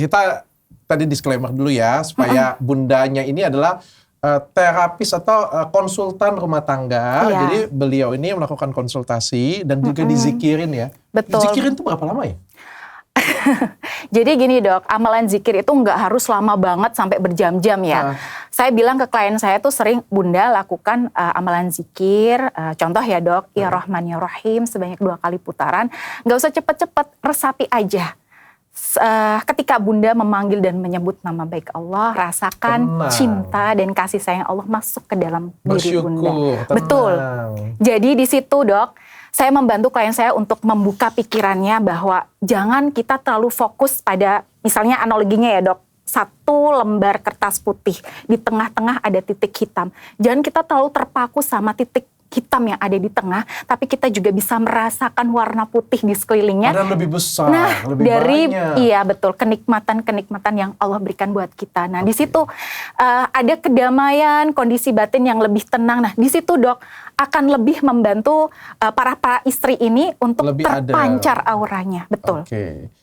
kita tadi disclaimer dulu ya, supaya bundanya ini adalah terapis atau konsultan rumah tangga. Iya. Jadi beliau ini melakukan konsultasi dan juga dizikirin ya. Betul. Dizikirin itu berapa lama ya? Jadi gini dok, amalan zikir itu nggak harus lama banget sampai berjam-jam ya. Saya bilang ke klien saya tuh sering, Bunda lakukan amalan zikir, contoh ya dok, ya Rahman ya Rahim sebanyak 2 kali putaran. Nggak usah cepet-cepet, resapi aja. Ketika Bunda memanggil dan menyebut nama baik Allah, rasakan cinta dan kasih sayang Allah masuk ke dalam diri Bunda. Tenang. Betul. Jadi di situ dok, saya membantu klien saya untuk membuka pikirannya bahwa jangan kita terlalu fokus pada, misalnya analoginya ya dok, 1 lembar kertas putih, di tengah-tengah ada titik hitam. Jangan kita terlalu terpaku sama titik hitam yang ada di tengah, tapi kita juga bisa merasakan warna putih di sekelilingnya. Padahal lebih besar, lebih dari banyak. Iya betul, kenikmatan yang Allah berikan buat kita. Nah di situ ada kedamaian, kondisi batin yang lebih tenang. Nah di situ dok akan lebih membantu para istri ini untuk Lebih terpancar auranya, betul. Oke.